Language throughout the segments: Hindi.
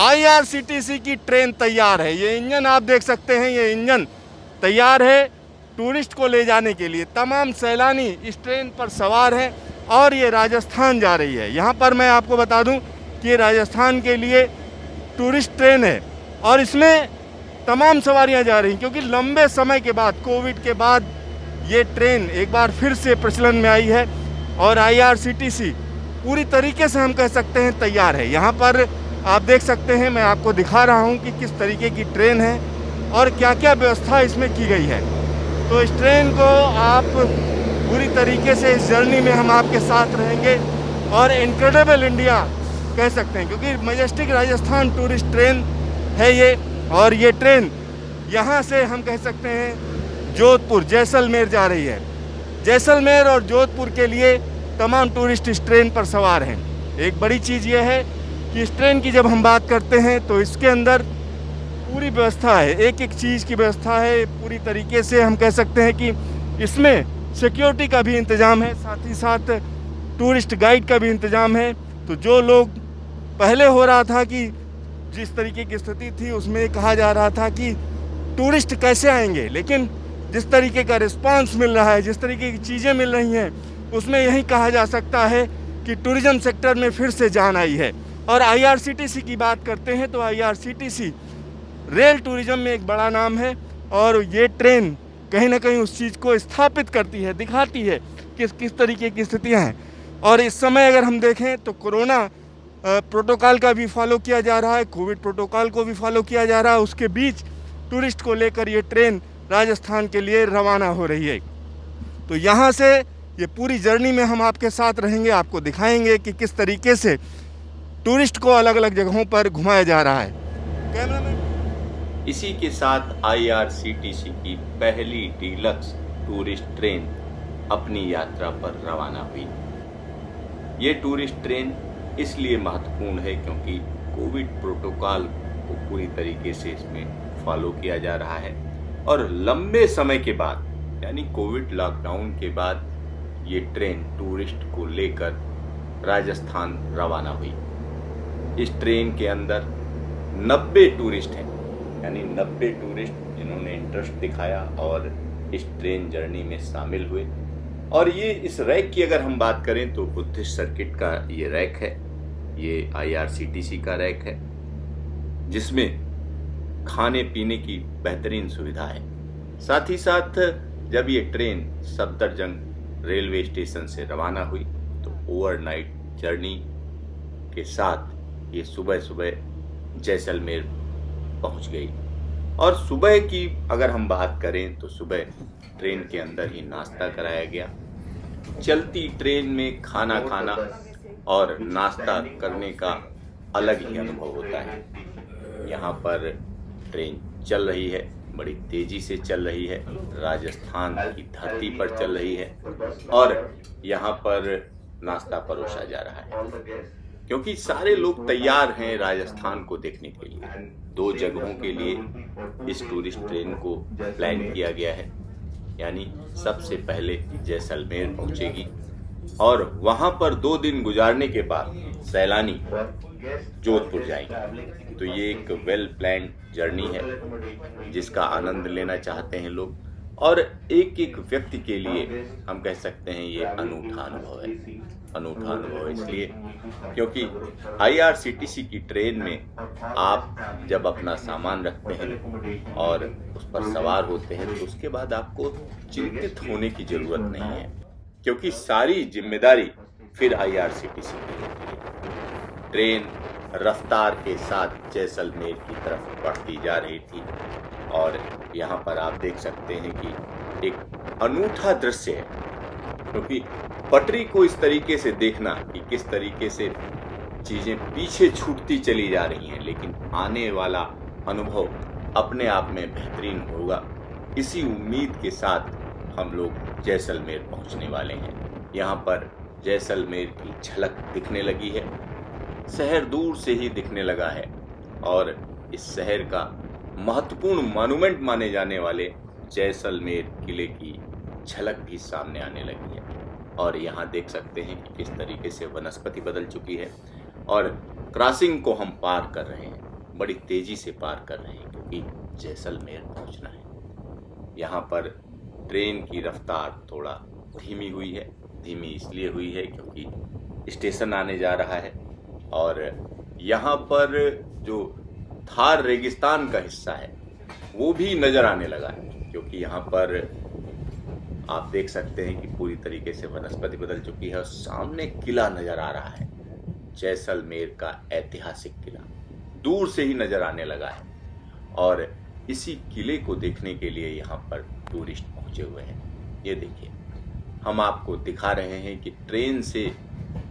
आईआरसीटीसी की ट्रेन तैयार है। ये इंजन आप देख सकते हैं, ये इंजन तैयार है टूरिस्ट को ले जाने के लिए। तमाम सैलानी इस ट्रेन पर सवार हैं और ये राजस्थान जा रही है। यहाँ पर मैं आपको बता दूं कि ये राजस्थान के लिए टूरिस्ट ट्रेन है और इसमें तमाम सवारियाँ जा रही हैं, क्योंकि लंबे समय के बाद, कोविड के बाद ये ट्रेन एक बार फिर से प्रचलन में आई है और आईआरसीटीसी पूरी तरीके से हम कह सकते हैं तैयार है। यहाँ पर आप देख सकते हैं, मैं आपको दिखा रहा हूँ कि किस तरीके की ट्रेन है और क्या क्या व्यवस्था इसमें की गई है। तो इस ट्रेन को आप पूरी तरीके से, इस जर्नी में हम आपके साथ रहेंगे और इनक्रेडिबल इंडिया कह सकते हैं, क्योंकि मैजेस्टिक राजस्थान टूरिस्ट ट्रेन है ये। और ये ट्रेन यहाँ से हम कह सकते हैं जोधपुर, जैसलमेर जा रही है। जैसलमेर और जोधपुर के लिए तमाम टूरिस्ट इस ट्रेन पर सवार हैं। एक बड़ी चीज़ ये है कि इस ट्रेन की जब हम बात करते हैं तो इसके अंदर पूरी व्यवस्था है, एक एक चीज़ की व्यवस्था है पूरी तरीके से। हम कह सकते हैं कि इसमें सिक्योरिटी का भी इंतज़ाम है, साथ ही साथ टूरिस्ट गाइड का भी इंतज़ाम है। तो जो लोग पहले हो रहा था कि जिस तरीके की स्थिति थी उसमें कहा जा रहा था कि टूरिस्ट कैसे आएंगे, लेकिन जिस तरीके का रिस्पांस मिल रहा है, जिस तरीके की चीज़ें मिल रही हैं, उसमें यही कहा जा सकता है कि टूरिज़्म सेक्टर में फिर से जान आई है। और आईआरसीटीसी की बात करते हैं तो आईआरसीटीसी रेल टूरिज़्म में एक बड़ा नाम है और ये ट्रेन कहीं ना कहीं उस चीज़ को स्थापित करती है, दिखाती है कि किस तरीके की स्थितियाँ हैं। और इस समय अगर हम देखें तो कोरोना प्रोटोकॉल का भी फॉलो किया जा रहा है, कोविड प्रोटोकॉल को भी फॉलो किया जा रहा है। उसके बीच टूरिस्ट को लेकर ये ट्रेन राजस्थान के लिए रवाना हो रही है। तो यहाँ से ये पूरी जर्नी में हम आपके साथ रहेंगे, आपको दिखाएंगे कि किस तरीके से टूरिस्ट को अलग अलग जगहों पर घुमाया जा रहा है। कैमरामैन। इसी के साथ आईआरसीटीसी की पहली डीलक्स टूरिस्ट ट्रेन अपनी यात्रा पर रवाना हुई। ये टूरिस्ट ट्रेन इसलिए महत्वपूर्ण है क्योंकि कोविड प्रोटोकॉल को पूरी तरीके से इसमें फॉलो किया जा रहा है और लंबे समय के बाद, यानी कोविड लॉकडाउन के बाद, ये ट्रेन टूरिस्ट को लेकर राजस्थान रवाना हुई। इस ट्रेन के अंदर 90 टूरिस्ट हैं, यानी 90 टूरिस्ट जिन्होंने इंटरेस्ट दिखाया और इस ट्रेन जर्नी में शामिल हुए। और ये इस रैक की अगर हम बात करें तो बुद्धिस्ट सर्किट का ये रैक है, ये आईआरसीटीसी का रैक है, जिसमें खाने पीने की बेहतरीन सुविधा है। साथ ही साथ जब ये ट्रेन सफदरजंग रेलवे स्टेशन से रवाना हुई तो ओवरनाइट जर्नी के साथ ये सुबह सुबह जैसलमेर पहुंच गई। और सुबह की अगर हम बात करें तो सुबह ट्रेन के अंदर ही नाश्ता कराया गया। चलती ट्रेन में खाना खाना और नाश्ता करने का अलग ही अनुभव होता है। यहाँ पर ट्रेन चल रही है, बड़ी तेजी से चल रही है, राजस्थान की धरती पर चल रही है और यहाँ पर नाश्ता परोसा जा रहा है, क्योंकि सारे लोग तैयार हैं राजस्थान को देखने के लिए। 2 जगहों के लिए इस टूरिस्ट ट्रेन को प्लान किया गया है, यानी सबसे पहले जैसलमेर पहुंचेगी और वहां पर 2 दिन गुजारने के बाद सैलानी जोधपुर जाएंगे। तो ये एक वेल प्लान जर्नी है जिसका आनंद लेना चाहते हैं लोग और एक एक व्यक्ति के लिए हम कह सकते हैं ये अनूठा अनुभव है। अनूठा अनुभव इसलिए क्योंकि आईआरसीटीसी की ट्रेन में आप जब अपना सामान रखते हैं और उस पर सवार होते हैं तो उसके बाद आपको चिंतित होने की जरूरत नहीं है, क्योंकि सारी जिम्मेदारी फिर आईआरसीटीसी की होती है। ट्रेन रफ्तार के साथ जैसलमेर की तरफ बढ़ती जा रही थी और यहाँ पर आप देख सकते हैं कि एक अनूठा दृश्य है, क्योंकि पटरी को इस तरीके से देखना कि किस तरीके से चीजें पीछे छूटती चली जा रही हैं, लेकिन आने वाला अनुभव अपने आप में बेहतरीन होगा। इसी उम्मीद के साथ हम लोग जैसलमेर पहुंचने वाले हैं। यहाँ पर जैसलमेर की झलक दिखने लगी है, शहर दूर से ही दिखने लगा है और इस शहर का महत्वपूर्ण मॉन्यूमेंट माने जाने वाले जैसलमेर किले की झलक भी सामने आने लगी है। और यहाँ देख सकते हैं कि किस तरीके से वनस्पति बदल चुकी है और क्रॉसिंग को हम पार कर रहे हैं। बड़ी तेजी से पार कर रहे हैं क्योंकि जैसलमेर पहुंचना है। यहाँ पर ट्रेन की रफ्तार थोड़ा धीमी हुई है। धीमी इसलिए हुई है क्योंकि स्टेशन आने जा रहा है और यहाँ पर जो थार रेगिस्तान का हिस्सा है वो भी नजर आने लगा है, क्योंकि यहाँ पर आप देख सकते हैं कि पूरी तरीके से वनस्पति बदल चुकी है और सामने किला नजर आ रहा है। जैसलमेर का ऐतिहासिक किला दूर से ही नजर आने लगा है और इसी किले को देखने के लिए यहाँ पर टूरिस्ट पहुंचे हुए हैं। ये देखिए, हम आपको दिखा रहे हैं कि ट्रेन से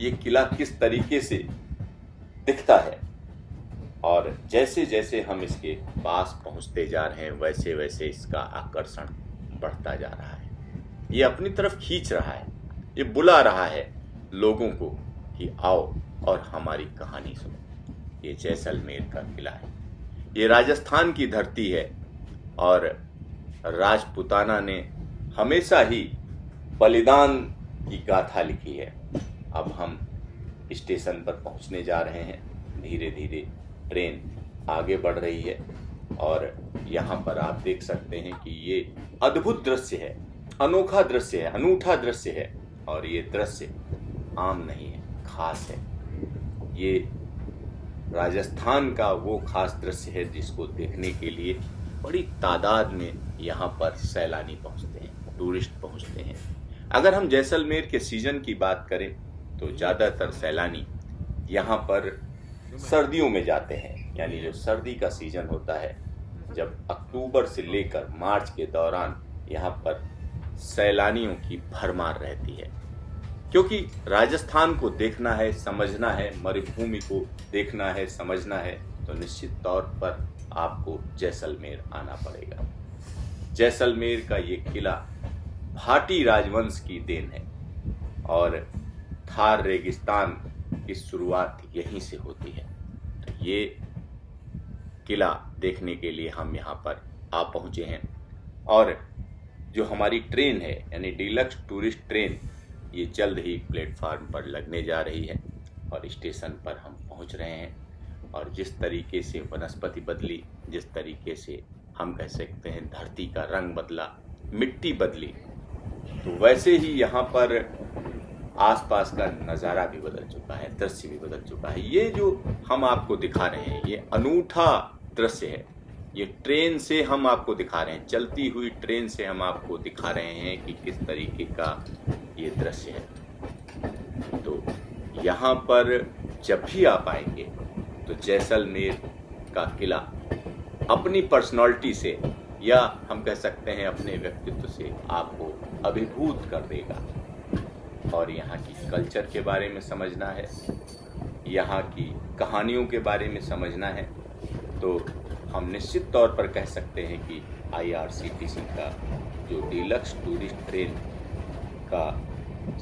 ये किला किस तरीके से दिखता है और जैसे जैसे हम इसके पास पहुंचते जा रहे हैं वैसे वैसे इसका आकर्षण बढ़ता जा रहा है। ये अपनी तरफ खींच रहा है, ये बुला रहा है लोगों को कि आओ और हमारी कहानी सुनो। ये जैसलमेर का किला है, ये राजस्थान की धरती है और राजपूताना ने हमेशा ही बलिदान की गाथा लिखी है। अब हम स्टेशन पर पहुंचने जा रहे हैं। धीरे धीरे ट्रेन आगे बढ़ रही है और यहाँ पर आप देख सकते हैं कि ये अद्भुत दृश्य है, अनोखा दृश्य है, अनूठा दृश्य है और ये दृश्य आम नहीं है, खास है। ये राजस्थान का वो खास दृश्य है जिसको देखने के लिए बड़ी तादाद में यहाँ पर सैलानी पहुँचते हैं, टूरिस्ट पहुँचते हैं। अगर हम जैसलमेर के सीजन की बात करें तो ज़्यादातर सैलानी यहाँ पर सर्दियों में जाते हैं, यानी जो सर्दी का सीजन होता है, जब अक्टूबर से लेकर मार्च के दौरान यहाँ पर सैलानियों की भरमार रहती है। क्योंकि राजस्थान को देखना है, समझना है, मरुभूमि को देखना है, समझना है, तो निश्चित तौर पर आपको जैसलमेर आना पड़ेगा। जैसलमेर का ये किला भाटी राजवंश की देन है और थार रेगिस्तान की शुरुआत यहीं से होती है। तो ये किला देखने के लिए हम यहाँ पर आ पहुँचे हैं और जो हमारी ट्रेन है यानी डीलक्स टूरिस्ट ट्रेन, ये जल्द ही प्लेटफार्म पर लगने जा रही है और स्टेशन पर हम पहुंच रहे हैं। और जिस तरीके से वनस्पति बदली, जिस तरीके से हम कह सकते हैं धरती का रंग बदला, मिट्टी बदली, तो वैसे ही यहाँ पर आसपास का नज़ारा भी बदल चुका है, दृश्य भी बदल चुका है। ये जो हम आपको दिखा रहे हैं ये अनूठा दृश्य है। ये ट्रेन से हम आपको दिखा रहे हैं, चलती हुई ट्रेन से हम आपको दिखा रहे हैं कि किस तरीके का ये दृश्य है। तो यहाँ पर जब भी आप आएंगे तो जैसलमेर का किला अपनी पर्सनालिटी से या हम कह सकते हैं अपने व्यक्तित्व से आपको अभिभूत कर देगा। और यहाँ की कल्चर के बारे में समझना है, यहाँ की कहानियों के बारे में समझना है, तो हम निश्चित तौर पर कह सकते हैं कि IRCTC का जो डीलक्स टूरिस्ट ट्रेन का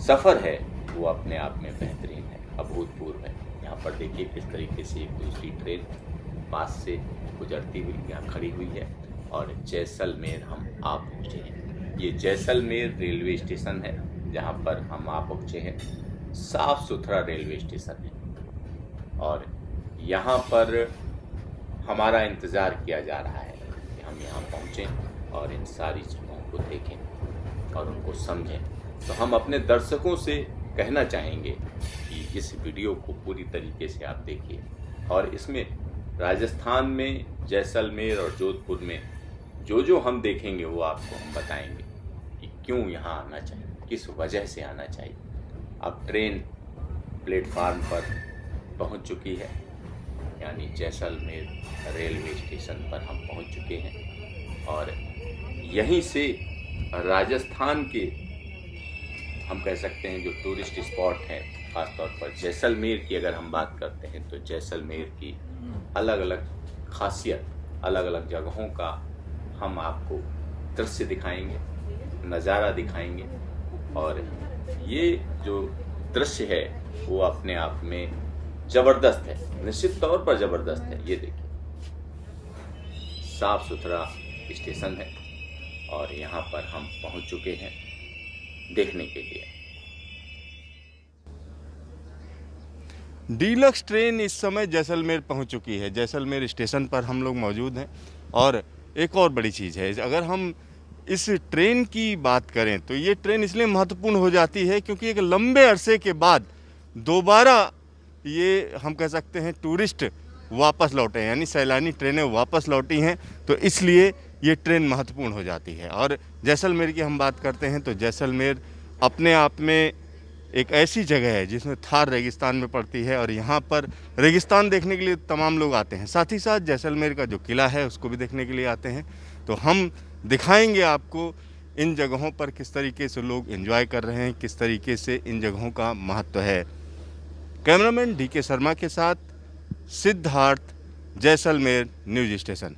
सफ़र है वो अपने आप में बेहतरीन है, अभूतपूर्व है। यहाँ पर देखिए किस तरीके से एक दूसरी ट्रेन पास से गुजरती हुई यहाँ खड़ी हुई है और जैसलमेर हम आ पहुँचे हैं। ये जैसलमेर रेलवे स्टेशन है जहाँ पर हम आ पहुँचे हैं। साफ सुथरा रेलवे स्टेशन है और यहाँ पर हमारा इंतज़ार किया जा रहा है कि हम यहाँ पहुँचें और इन सारी चीज़ों को देखें और उनको समझें। तो हम अपने दर्शकों से कहना चाहेंगे कि इस वीडियो को पूरी तरीके से आप देखिए और इसमें राजस्थान में जैसलमेर और जोधपुर में जो जो हम देखेंगे वो आपको हम बताएंगे कि क्यों यहाँ आना चाहिए, किस वजह से आना चाहिए। अब ट्रेन प्लेटफार्म पर पहुँच चुकी है, यानी जैसलमेर रेलवे स्टेशन पर हम पहुंच चुके हैं और यहीं से राजस्थान के हम कह सकते हैं जो टूरिस्ट स्पॉट हैं, ख़ासतौर पर जैसलमेर की अगर हम बात करते हैं तो जैसलमेर की अलग अलग खासियत, अलग अलग जगहों का हम आपको दृश्य दिखाएंगे, नज़ारा दिखाएंगे और ये जो दृश्य है वो अपने आप में ज़बरदस्त है, निश्चित तौर पर ज़बरदस्त है। ये देखिए साफ सुथरा स्टेशन है और यहाँ पर हम पहुँच चुके हैं देखने के लिए। डीलक्स ट्रेन इस समय जैसलमेर पहुंच चुकी है। जैसलमेर स्टेशन पर हम लोग मौजूद हैं। और एक और बड़ी चीज़ है, अगर हम इस ट्रेन की बात करें तो ये ट्रेन इसलिए महत्वपूर्ण हो जाती है क्योंकि एक लंबे अरसे के बाद दोबारा ये हम कह सकते हैं टूरिस्ट वापस लौटे हैं, यानी सैलानी ट्रेनें वापस लौटी हैं, तो इसलिए ये ट्रेन महत्वपूर्ण हो जाती है। और जैसलमेर की हम बात करते हैं तो जैसलमेर अपने आप में एक ऐसी जगह है जिसमें थार रेगिस्तान में पड़ती है और यहाँ पर रेगिस्तान देखने के लिए तमाम लोग आते हैं। साथ ही साथ जैसलमेर का जो किला है उसको भी देखने के लिए आते हैं। तो हम दिखाएंगे आपको इन जगहों पर किस तरीके से लोग एंजॉय कर रहे हैं, किस तरीके से इन जगहों का महत्व है। कैमरामैन DK शर्मा के साथ सिद्धार्थ, जैसलमेर न्यूज़ स्टेशन।